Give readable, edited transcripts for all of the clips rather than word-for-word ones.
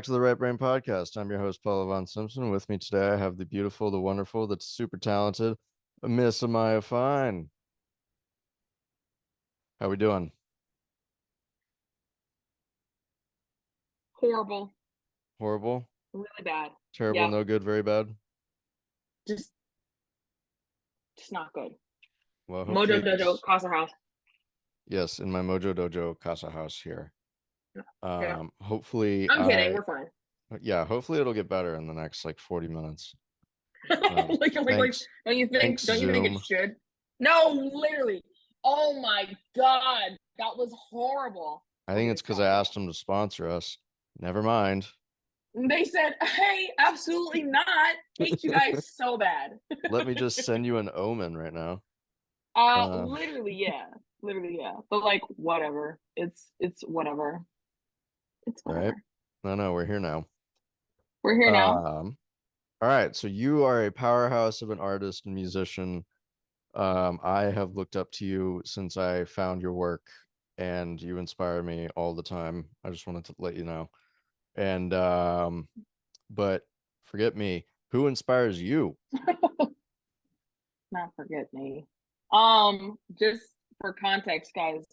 back to the Right Brain Podcast. I'm your host, Paula Von Simpson. With me today, I have the beautiful, the wonderful, the super talented Miss Amaya Fine. How we doing? Horrible. Horrible? Really bad. Terrible, Yeah. no good, very bad? Just not good. Well, hopefully Mojo it Dojo gets, Casa House. yes, in my Mojo Dojo Casa House here. Yeah. Hopefully I'm kidding. We're fine. yeah, hopefully it'll get better in the next like 40 minutes. like, Thanks, thanks, don't you think it Zoom. should? No, literally. Oh my God. That was horrible. I think Okay, it's because stop I it. asked them to sponsor us. Never mind. They said, hey, absolutely not. Hate you guys so bad. Let me just send you an omen right now. Literally, yeah. Literally, yeah. But like, whatever. It's whatever. It's Right? whatever. No, we're here now. We're here now. All right. So you are a powerhouse of an artist and musician. I have looked up to you since I found your work, and you inspire me all the time. I just wanted to let you know. And but forget me. Who inspires you? Not forget me. Just for context, guys,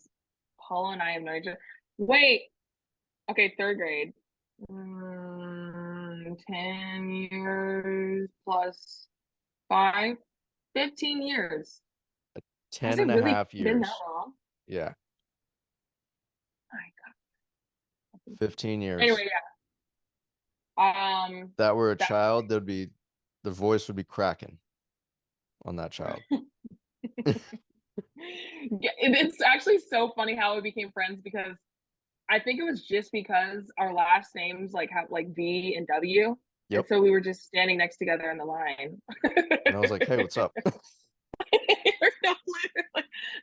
Paula and I have known each other. Wait, okay, third grade. 10 years plus five, 15 years. Has 10 it and a really half been that years. long? Yeah, Oh my God. 15 years. Anyway, yeah. That were a That child, there'd be the voice would be cracking on that child. yeah, it's actually so funny how we became friends because I think it was just because our last names like have like V and W. And Yep. so we were just standing next together in the line. And I was like, hey, what's up? I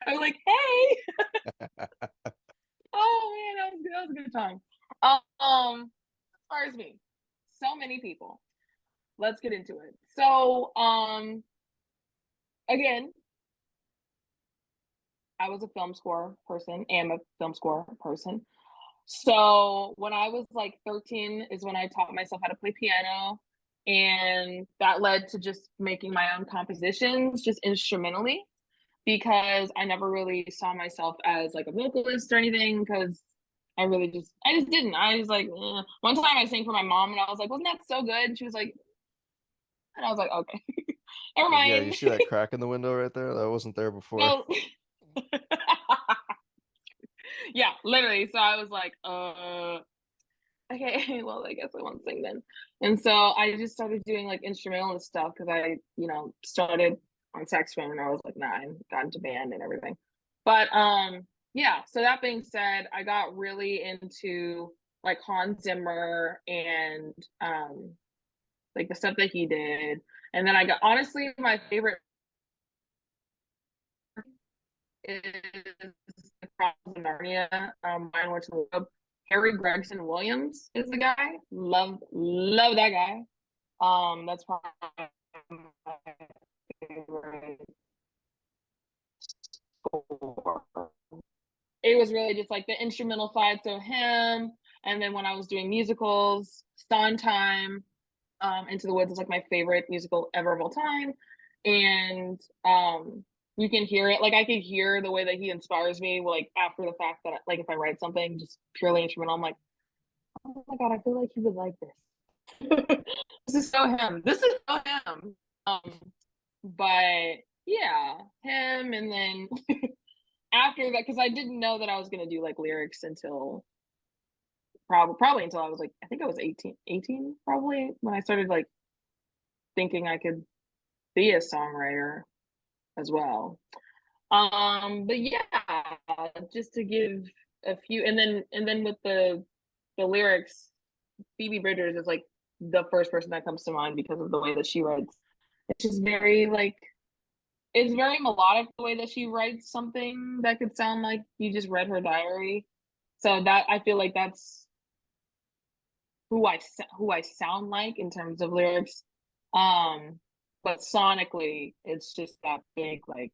was like, hey, oh man, that was a good time. As far as me, so many people. Let's get into it. So, again, I was a film score person, am a film score person. So when I was like 13 is when I taught myself how to play piano. And that led to just making my own compositions just instrumentally because I never really saw myself as like a vocalist or anything because I just didn't. I was like, eh. One time I sang for my mom and I was like, wasn't that so good? And she was like, and I was like, okay, never Like, yeah, you mind. see that crack in the window right there? That wasn't there before. No. Yeah, literally. So I was like, okay, well, I guess I won't sing then. And so I just started doing like instrumental stuff because started on saxophone and I was like 9, got into band and everything. But yeah, so that being said, I got really into like Hans Zimmer and like the stuff that he did. And then I got honestly my favorite is Across Narnia, Mine Went to the Web. Harry Gregson Williams is the guy. Love that guy. That's probably my favorite score. It was really just like the instrumental side, so him. And then when I was doing musicals, Sondheim, Into the Woods is like my favorite musical ever of all time. And you can hear it. Like I can hear the way that he inspires me. Like after the fact that like if I write something just purely instrumental, I'm like, oh my God, I feel like he would like this. This is so him. This is so him. But yeah, him. And then after that, because I didn't know that I was gonna do like lyrics until probably until I was like, I think I was 18 probably when I started like thinking I could be a songwriter as well. But yeah, just to give a few, and then with the lyrics, Phoebe Bridgers is like the first person that comes to mind because of the way that she writes. It's just very like it's very melodic the way that she writes something that could sound like you just read her diary. So that I feel like that's who I sound like in terms of lyrics. Um, but sonically, it's just that big like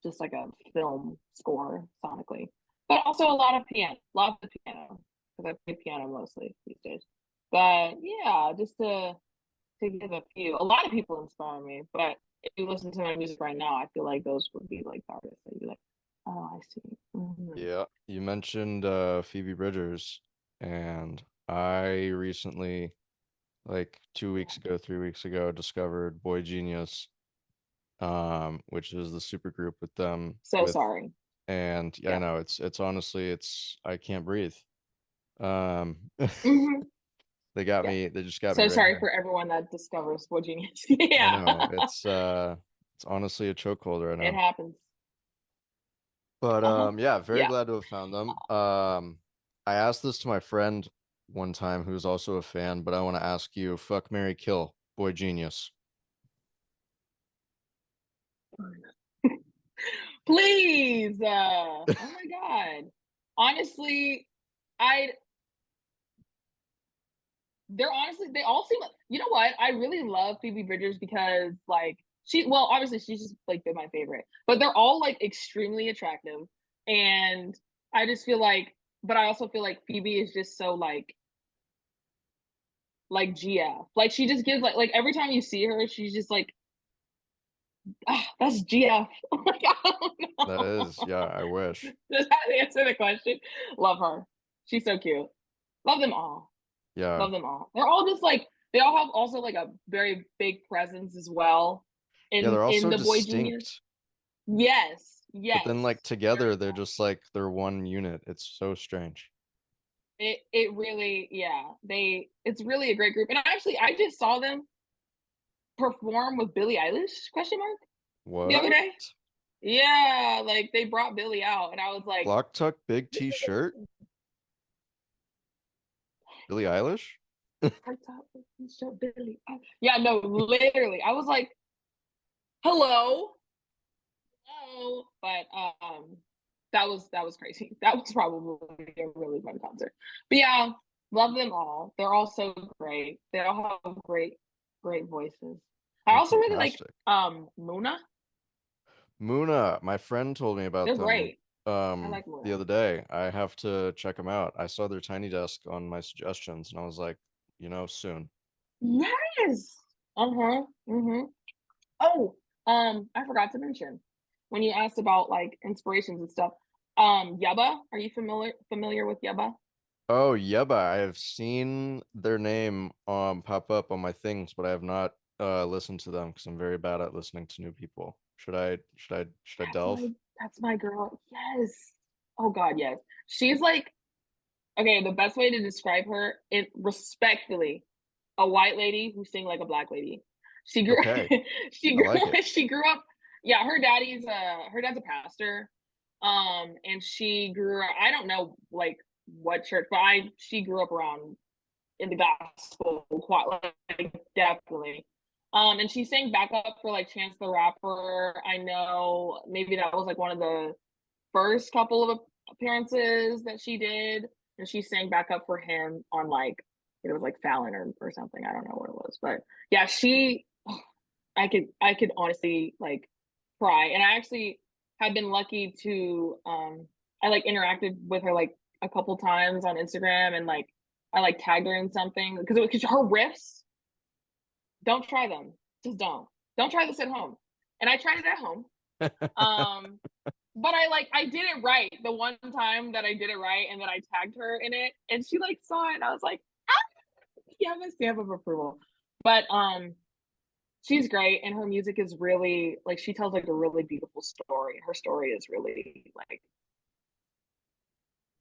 just like a film score sonically, but also a lot of piano, lots of piano. because I play piano mostly these days. But yeah, just to give a few. A lot of people inspire me, but if you listen to my music right now, I feel like those would be like the artists that you'd be like, oh, I see. Yeah, you mentioned Phoebe Bridgers, and I recently, like 2 weeks ago, 3 weeks ago, discovered Boy Genius, which is the super group with them So with, sorry. and yeah, I Yeah. know it's honestly I can't breathe. Um, Hmm. Yeah. they just got me So right sorry here. for everyone that discovers Boy Genius. I Yeah. know it's honestly a chokehold right It now. happens. But Uh-huh. yeah, very Yeah. glad to have found them. I asked this to my friend one time who's also a fan, but I want to ask you, fuck Mary Kill, Boy Genius. Please. Oh my God. Honestly, I they're honestly they all seem like, you know what? I really love Phoebe Bridgers because like well, obviously she's just like been my favorite, but they're all like extremely attractive. And I just feel like, but I also feel like Phoebe is just so like GF. Like she just gives like every time you see her, she's just like, ah, that's GF. Like, I don't That know. is, yeah, I wish. Does that answer the question? Love her. She's so cute. Love them all. Yeah. Love them all. They're all just like they all have also like a very big presence as well Yeah, they're all in so the Boy Genius. distinct, Yes, but then like yes. together they're just like they're one unit. It's so strange. It really, yeah. It's really a great group. And actually I just saw them perform with Billie Eilish question mark the other What? day. Yeah, like they brought Billie out and I was like, Block tuck big this is T-shirt? awesome. Billie Eilish? I thought we show Billie. Yeah, no, literally. I was like, hello. Oh, but that was crazy. That was probably a really fun concert. But yeah, love them all. They're all so great. They all have great voices. I They're also really like fantastic. Muna. Muna, my friend told me about They're them great. I like the Muna. other day. I have to check them out. I saw their Tiny Desk on my suggestions and I was like, soon. Yes. Uh-huh. Mm-hmm. Oh, I forgot to mention when you asked about like inspirations and stuff. Yebba, are you familiar with Yebba? Oh, Yeba, I have seen their name pop up on my things, but I have not listened to them because I'm very bad at listening to new people. Should I That's delve? my that's my girl. Yes. Oh God, yes. She's like, okay, the best way to describe her, it respectfully, a white lady who sing like a black lady. She grew Okay, she I like it. grew she grew up, yeah, her dad's a pastor. And she grew up, I don't know like what church, but she grew up around in the gospel quite like definitely. And she sang backup for like Chance the Rapper. I know maybe that was like one of the first couple of appearances that she did, and she sang backup for him on like it was like Fallon or something. I don't know what it was, but yeah, I could honestly like cry. And I actually have been lucky to I like interacted with her like a couple times on Instagram and like I like tagged her in something because her riffs, don't try them. Just don't. Don't try this at home. And I tried it at home. Um but I did it right the one time that I did it right and then I tagged her in it and she like saw it and I was like, ah, yeah, my stamp of approval. But she's great and her music is really like she tells like a really beautiful story. Her story is really like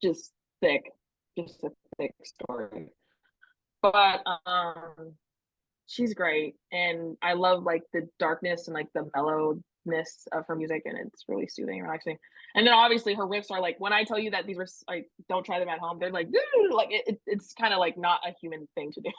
just thick, just a thick story. But she's great and I love like the darkness and like the mellowness of her music and it's really soothing and relaxing. And then obviously her riffs are like when I tell you that these were like don't try them at home, they're like like it's kind of like not a human thing to do.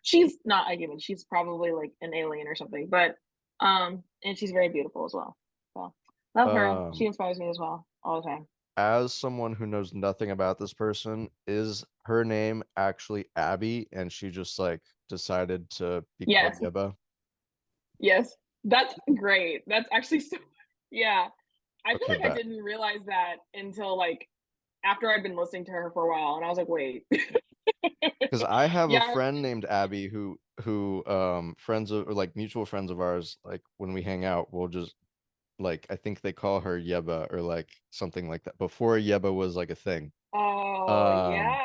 She's not a human, she's probably like an alien or something, but and she's very beautiful as well. So love her, she Um, inspires me as well all the time. as someone who knows nothing about this person, is her name actually Abby and she just like decided to be called Yes, Yeba? yes, that's great, that's actually so yeah. I feel Okay, like I bet. didn't realize that until like after I'd been listening to her for a while, and I was like, wait. Because I have a Yeah. friend named Abby who friends of or like mutual friends of ours, like when we hang out, we'll just like I think they call her Yeba or like something like that. Before Yeba was like a thing. Oh, Um yeah.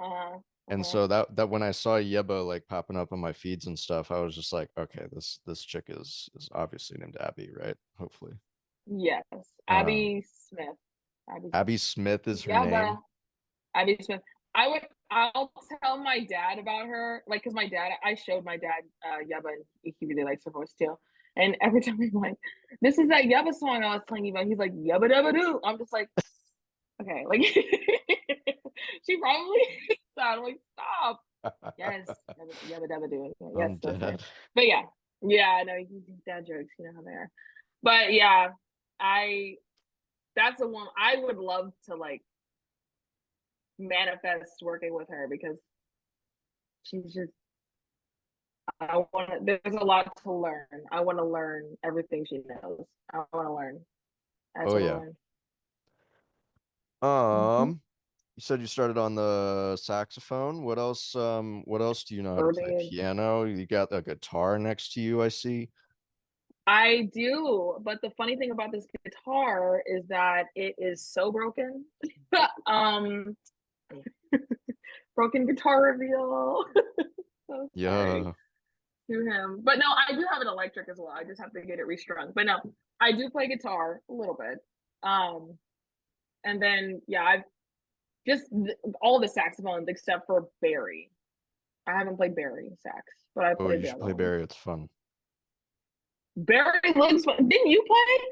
Uh-huh. and Uh-huh. so that when I saw Yeba like popping up on my feeds and stuff, I was just like, okay, this chick is obviously named Abby, right? Hopefully. Yes. Um Abby Smith. Abby Smith. Abby Smith is her Yeah, name. but Abby Smith. I'll tell my dad about her, like, cause my dad, I showed my dad Yeba, and he really likes her voice too. And every time I'm like, "This is that Yeba song I was telling you about," he's like, "Yebba dabba doo." I'm just like, okay, like, she probably. So I'm like, stop. Yes, yabba dabba doo. Yes, I'm that's her. dead. But yeah, yeah, I know dad jokes. You know how they are. But yeah, I that's the one I would love to like manifest working with her because she's just I want to. There's a lot to learn. I want to learn everything she knows. I want to learn. I Oh just want to yeah. learn. Hmm. You said you started on the saxophone. What else do you know how to play? Birdie. Piano? You got a guitar next to you, I see. I do, but the funny thing about this guitar is that it is so broken. um, broken guitar reveal. So sorry Yeah. to him. But no, I do have an electric as well. I just have to get it restrung. But no, I do play guitar a little bit. Um, and then yeah, I've just all the saxophones except for Barry. I haven't played Barry sax, but I Oh, played you the should other play ones. Barry. It's fun. Barry looks fun. Didn't you play?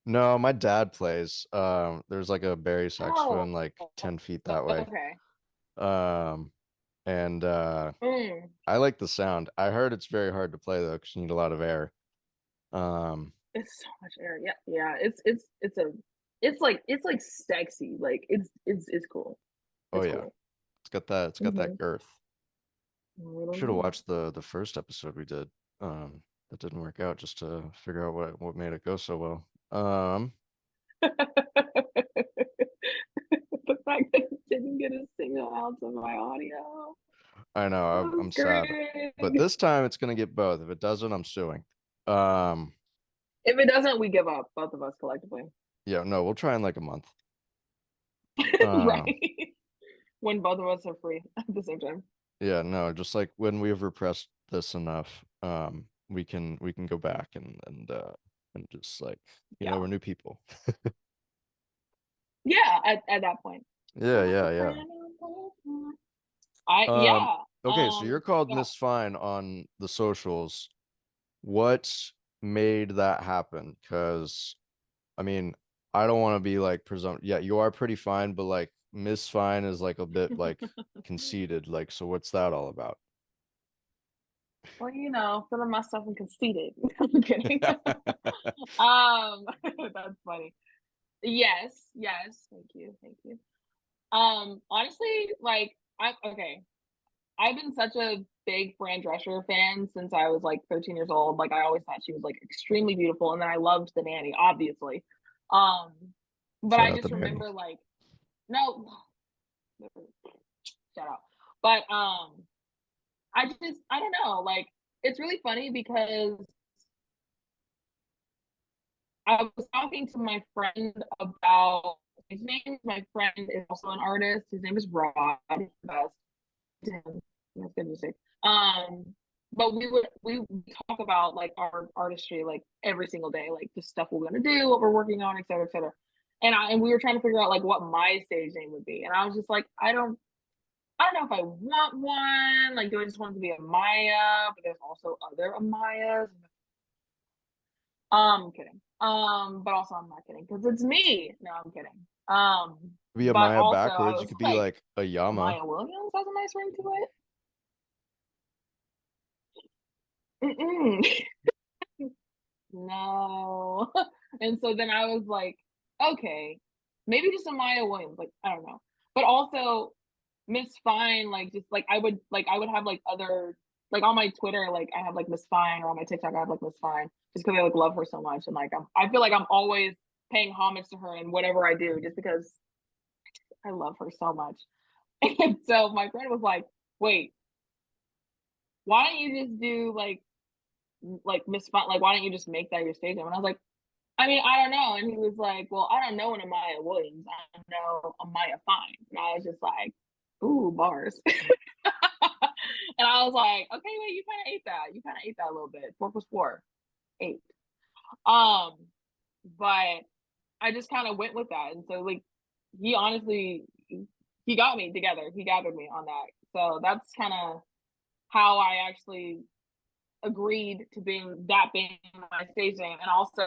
No, my dad plays. There's like a Barry Oh, saxophone like 10 feet that way. okay. Um, and Mm. I like the sound. I heard it's very hard to play though, because you need a lot of air. Um, It's so much air. Yeah, yeah. It's like sexy. Like it's cool. oh It's yeah, cool. it's got that Mm-hmm. girth. I don't Should have know. watched the first episode we did. That didn't work out just to figure out what made it go so well. The fact that it didn't get a single ounce of my audio. I know I'm I'm sad, but screaming. this time it's gonna get both. If it doesn't, I'm suing. Um, If it doesn't, we give up, both of us collectively. yeah, no, we'll try in like a month. Um, Right? When both of us are free at the same time. yeah, no, just like when we've repressed this enough, we can go back and just like we're Yeah. new people. Yeah, at that point. Yeah, yeah, yeah. Um, Yeah. okay, so you're called Yeah. Miss Fine on the socials. What made that happen? Because I mean, I don't want to be like Yeah, you are pretty fine, but like Miss Fine is like a bit like conceited. Like, so what's that all about? Well, feeling myself and conceited. I'm kidding. Um, that's funny. Yes, yes. Thank you. Thank you. Honestly, like I okay. I've been such a big Fran Drescher fan since I was like 13 years old. Like I always thought she was like extremely beautiful, and then I loved the nanny, obviously. Um, but Shout I out the just nanny. remember like no, shout out. But I don't know. Like it's really funny because I was talking to my friend about his name. My friend is also an artist. His name is Rod. He's the best. That's good music. But we talk about like our artistry like every single day, like the stuff we're gonna do, what we're working on, et cetera, et cetera. And we were trying to figure out like what my stage name would be. And I was just like, I don't know if I want one. Like, do I just want it to be Amaya? But there's also other Amayas. Kidding. But also I'm not kidding because it's me. No, I'm kidding. Be a But Maya also I backwards. You was could be like, like a Yama. Amaya Williams has a nice ring to it. Mm-mm. No. And so then I was like, okay, maybe just Amaya Williams. Like, I don't know. But also Miss Fine, like just like I would have like other like on my Twitter, like I have like Miss Fine or on my TikTok I have like Miss Fine just because I like love her so much. And like I feel like I'm always paying homage to her in whatever I do just because I love her so much. And so my friend was like, "Wait, why don't you just do like Miss Fun? Like, why don't you just make that your stage name?" And I was like, "I mean, I don't know." And he was like, "Well, I don't know an Amaya Williams. I know Amaya Fine." And I was just like, "Ooh, bars." And I was like, "Okay, wait, you kind of ate that. You kind of ate that a little bit. Four plus four, eight." Um, but I just kind of went with that, and so like he honestly he got me together. He gathered me on that. So that's kind of how I actually agreed to being my stage name. And also,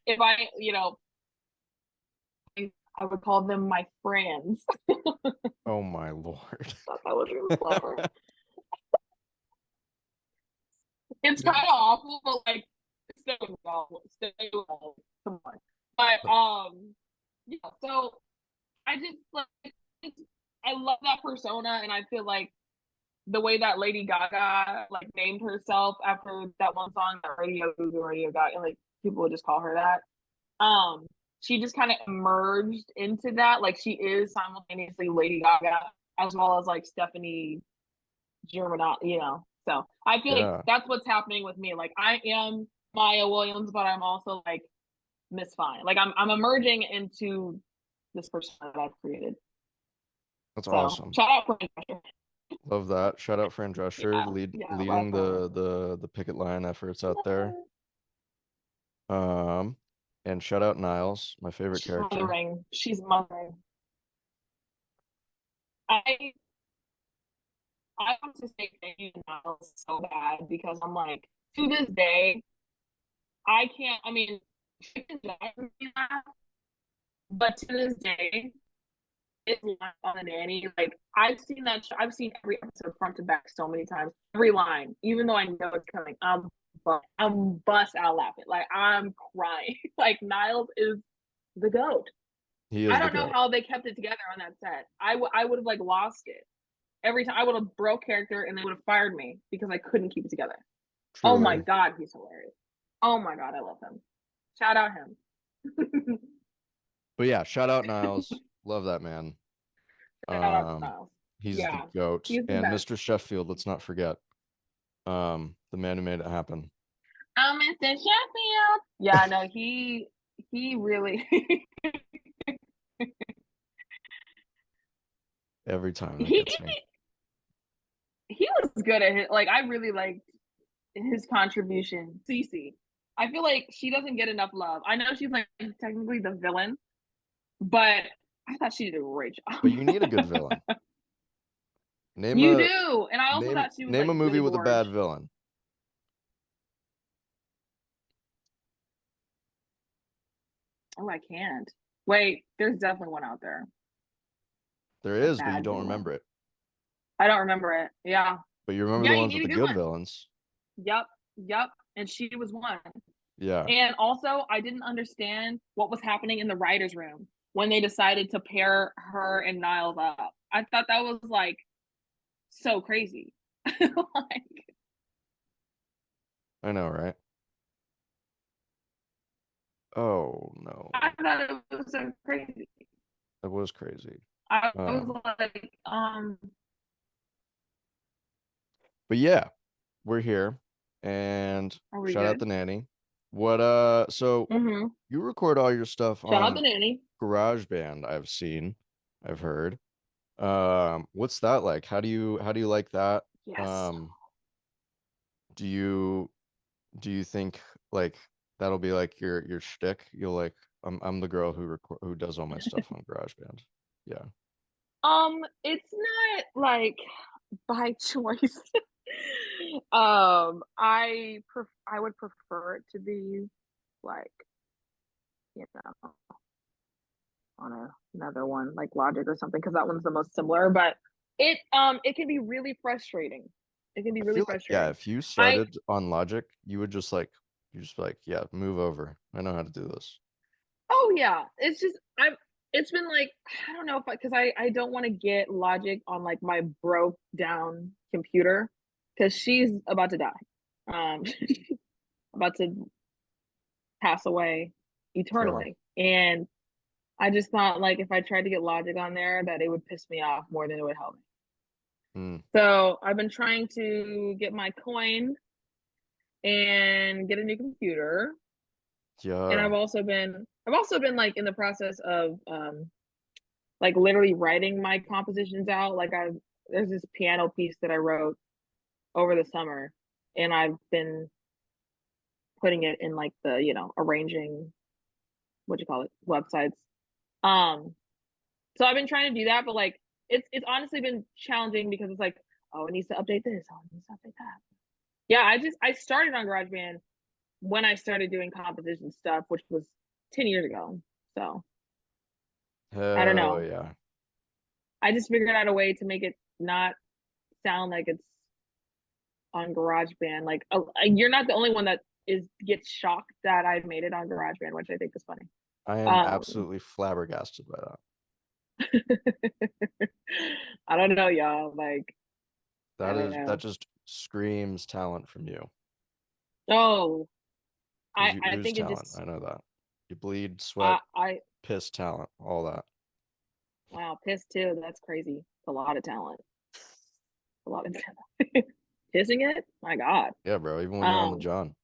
if I would call them my friends. Oh my lord. Thought that was really clever. It's Yeah. kind of awful, but like, stay well, stay well. Come on. But yeah. So I just like I love that persona, and I feel like the way that Lady Gaga like named herself after that one song, that Radio Gaga, and like people would just call her that. Um, she just kind of emerged into that. Like she is simultaneously Lady Gaga as well as like Stephanie Germanotta, So I feel like Yeah, that's what's happening with me. Like I am Maya Williams, but I'm also like Miss Fine. Like I'm emerging into this person that I've created. that's So awesome. shout out for Love that. Shout out Fran Drescher, yeah, yeah, love leading her. the picket line efforts out Love there. her. Um, and shout out Niles, my favorite She's character. mothering. She's mothering. I I want to say thank you to Miles so bad because I'm like, to this day, I can't. I mean, she can drive me that, but to this day, it's line on the nanny. Like I've seen that. I've seen every episode front to back so many times. Every line, even though I know it's coming, I'm bust out laughing. Like I'm crying. Like Niles is the goat. He I is the don't know GOAT, how they kept it together on that set. I would have like lost it every time. I would have broke character and they would have fired me because I couldn't keep it together. Oh my truly. god, he's hilarious. Oh my god, I love him. Shout out him. But yeah, shout out Niles. Love that man. Shout out Um, Miles. he's the Yeah, GOAT. he's the And best. Mr. Sheffield, let's not forget. The man who made it happen. Oh, Mr. Sheffield. Yeah, no, he really Every time that he gets me. he was good at it. Like I really liked his contribution. Cece. I feel like she doesn't get enough love. I know she's like technically the villain, but I thought she did a great But job. you need a good villain. Name You a do. And I also thought she was name like a movie really with a bad gorge. villain. Oh, I can't. Wait, there's definitely one out there. There A is, but you bad don't remember villain. it. I don't remember it. Yeah. But you remember Yeah, the you ones need with a the good good one. villains. Yep. Yep. And she was one. Yeah. And also, I didn't understand what was happening in the writer's room when they decided to pair her and Niles up. I thought that was like so crazy. Like, I know, right? Oh no. I thought it was so crazy. That was crazy. I Um, was like, but yeah, we're here. And are we shout out good? the nanny. What so Mm-hmm. you record all your stuff Shout out on the nanny. GarageBand, I've seen, I've heard. What's that like? How do you like that? Yes. Um, do you do you think like that'll be like your shtick? You'll like I'm the girl who does all my stuff on GarageBand. Yeah. It's not like by choice. I would prefer it to be like, you know, on another one like Logic or something because that one's the most similar. But it can be really frustrating. It can be I really feel like yeah, frustrating. if you I started on Logic, you would just like you just be like, yeah, move over. I know how to do this. Oh yeah, it's just I've it's been like I don't know if because I don't want to get Logic on like my broke down computer because she's about to die, about to pass away Fair. eternally, and I just thought like if I tried to get Logic on there, that it would piss me off more than it would help me. Mm, So I've been trying to get my coin and get a new computer. And yeah. I've also been like in the process of like literally writing my compositions out. Like I there's this piano piece that I wrote over the summer, and I've been putting it in like the, arranging, what do you call it, websites. Um so I've been trying to do that, but like it's honestly been challenging because it's like, oh, it needs to update this, oh, it needs to update that. Yeah, I started on GarageBand when I started doing composition stuff, which was 10 years ago. So I don't Hell know. yeah. I just figured out a way to make it not sound like it's on GarageBand. Like, you're not the only one that is gets shocked that I made it on GarageBand, which I think is funny. I am Um, absolutely flabbergasted by that. I don't know, y'all. Like, I don't That know. just screams talent from you. Oh, Because I you I ooze think it talent. just I know that. You bleed, sweat, I piss talent, all that. wow, piss too. That's crazy. It's a lot of talent. A lot of talent. Pissing it? My God. Yeah, bro. Even when you're on the Um, John.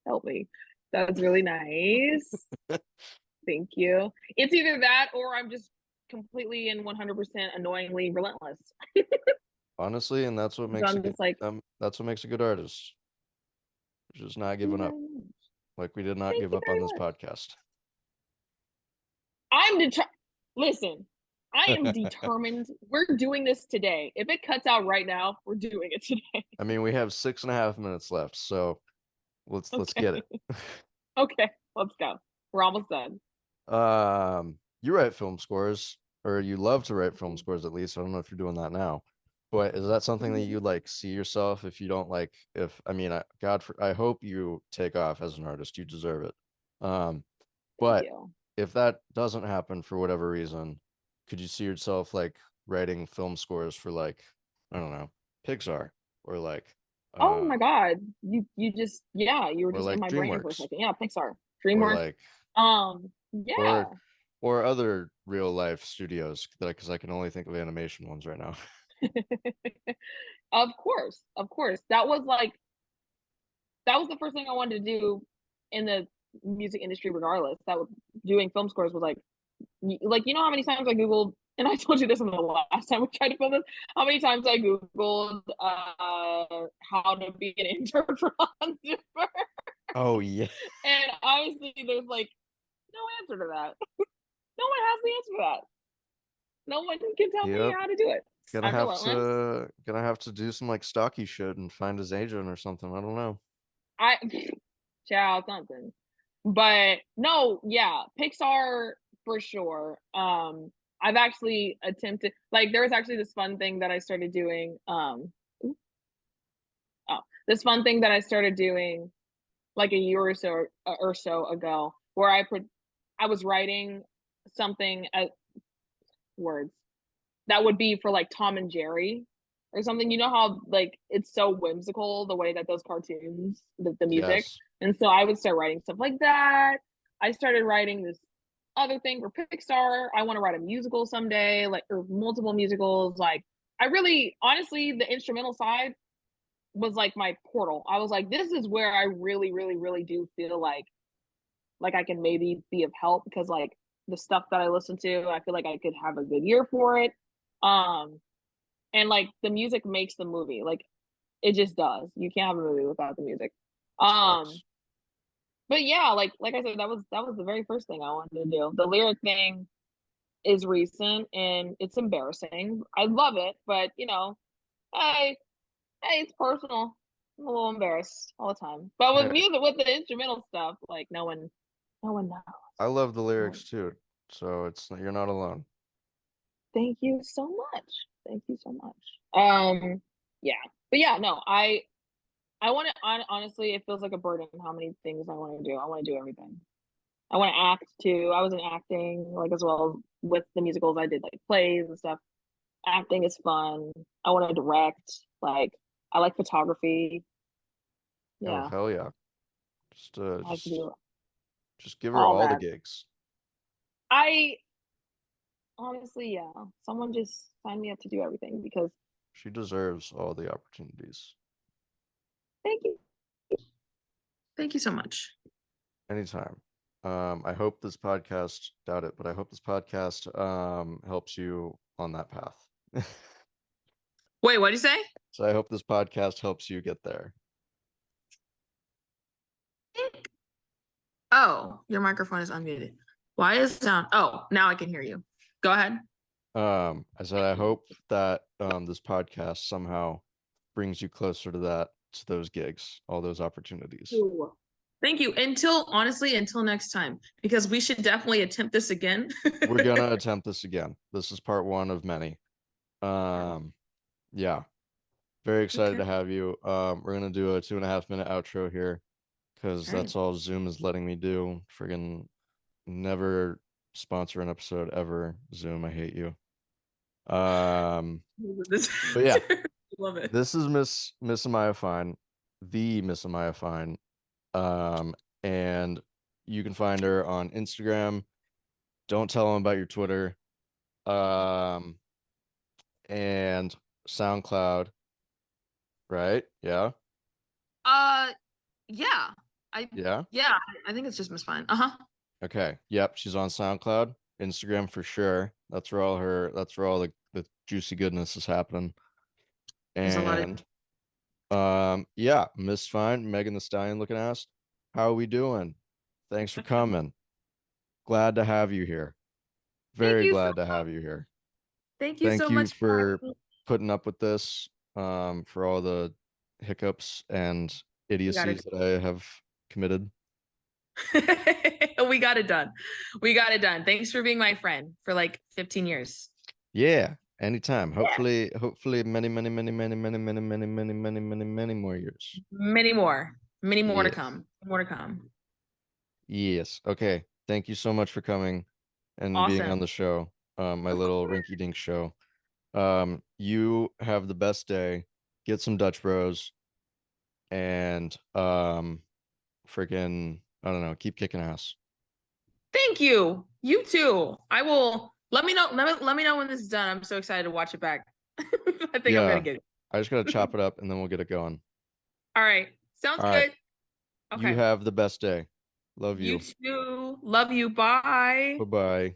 Help me. That's really nice. Thank you. It's either that or I'm just completely and 100% annoyingly relentless. Honestly, and that's what So makes a I'm good just like, that's what makes a good artist. Just not thank you giving up. very much. Like we did not Thank give you up on very this much. podcast. I'm deter. Listen, I am determined. We're doing this today. If it cuts out right now, we're doing it today. I mean, we have 6.5 minutes left, so let's Okay. get it. Okay. Let's go. We're almost done. You write film scores, or you love to write film Mhm. scores at least. I don't know if you're doing that now, but is that something that you Mhm. like see yourself if you don't like if I mean I hope you take off as an artist. You deserve it. Um, Thank but you. if that doesn't happen for whatever reason, could you see yourself like writing film scores for like, I don't know, Pixar or like Oh uh my God. You just, yeah, you were or just in like my brain for a DreamWorks second. Yeah, Pixar. or DreamWorks. like or Yeah. or other real life studios that because I can only think of animation ones right now. Of course. Of course. That was the first thing I wanted to do in the music industry regardless. That was doing film scores was like, you know how many times I googled, and I told you this in the last time we tried to film this, how many times I googled how to be an intern for Hans Zimmer? Oh yeah. And obviously there's like no answer to that. No one has the answer to that. No one can tell me Yep. how to do it. Gonna I'm have relentless. to gonna have to do some like stocky shit and find his agent or something. I don't know. I child something. But no, yeah, Pixar for sure. I've actually attempted, like, there was actually this fun thing that I started doing. Oh, this fun thing that I started doing like a year or so ago, where I was writing something at words that would be for like Tom and Jerry or something. You know how like it's so whimsical the way that those cartoons, the music, Yes. and so I would start writing stuff like that. I started writing this other thing for Pixar. I want to write a musical someday, like or multiple musicals. Like I really, honestly, the instrumental side was like my portal. I was like, this is where I really, really, really do feel like I can maybe be of help because like the stuff that I listen to, I feel like I could have a good year for it. Um, and like the music makes the movie. Like it just does. You can't have a movie without the music. It's Um, facts. but yeah, like I said, that was the very first thing I wanted to do. The lyric thing is recent and it's embarrassing. I love it, but hey, hey, it's personal. I'm a little embarrassed all the time. But with Hey, music, with the instrumental stuff, like no one knows. I love the No one. lyrics too, so it's you're not alone. Thank you so much. Thank you so much. Yeah, but yeah, no, I want to honestly, it feels like a burden how many things I want to do. I want to do everything. I want to act too. I was in acting like as well with the musicals. I did like plays and stuff. Acting is fun. I want to direct. Like I like photography. Oh Yeah, hell yeah. Just uh I like to just do. Just give her all all the that. gigs. I honestly, yeah, someone just sign me up to do everything because She deserves all the opportunities. thank you. Thank you so much. Anytime. I hope this podcast, doubt it, but I hope this podcast helps you on that path. Wait, what'd you say? So I hope this podcast helps you get there. Oh, your microphone is unmuted. Why is sound? Oh, now I can hear you. Go ahead. I said I hope that this podcast somehow brings you closer to those gigs, all those opportunities. Ooh. Thank you. Until next time, because we should definitely attempt this again. We're gonna attempt this again. This is part one of many. Yeah. Very excited Okay. to have you. We're gonna do a 2.5 minute outro here because All right. that's all Zoom is letting me do. Friggin' never sponsor an episode ever. Zoom, I hate you. But yeah, Love it. this is Miss Amaya Fine, the Miss Amaya Fine. And you can find her on Instagram. Don't tell them about your Twitter. Um, and SoundCloud, right? Yeah. Uh, yeah. I Yeah. yeah. I think it's just Miss Fine. Uh-huh. Okay. Yep. She's on SoundCloud, Instagram for sure. That's where all the juicy goodness is happening. There's a lot of And yeah, Miss Fine, Megan the Stallion looking ass. How are we doing? Thanks for coming. Glad to have you here. Thank Very you so glad to have you here. thank you Thank so you much for for having me. putting up with this, for all the hiccups and We got idiocies it. that I have committed. We got it done. We got it done. Thanks for being my friend for like 15 years. Yeah, anytime. Yeah. Hopefully many more years. Many more. Many more to Yes. come. More to come. Yes. Okay. Thank you so much for coming and being Awesome. on the show. My Of little course. rinky dink show. You have the best day. Get some Dutch Bros and freaking I don't know, keep kicking ass. Thank you. You too. I will let me know. Let me know when this is done. I'm so excited to watch it back. I think I'm gonna Yeah. get it. I just gotta chop it up and then we'll get it going. All right. Sounds All right. good. You Okay. have the best day. Love You you. too. Love you. Bye. Bye-bye.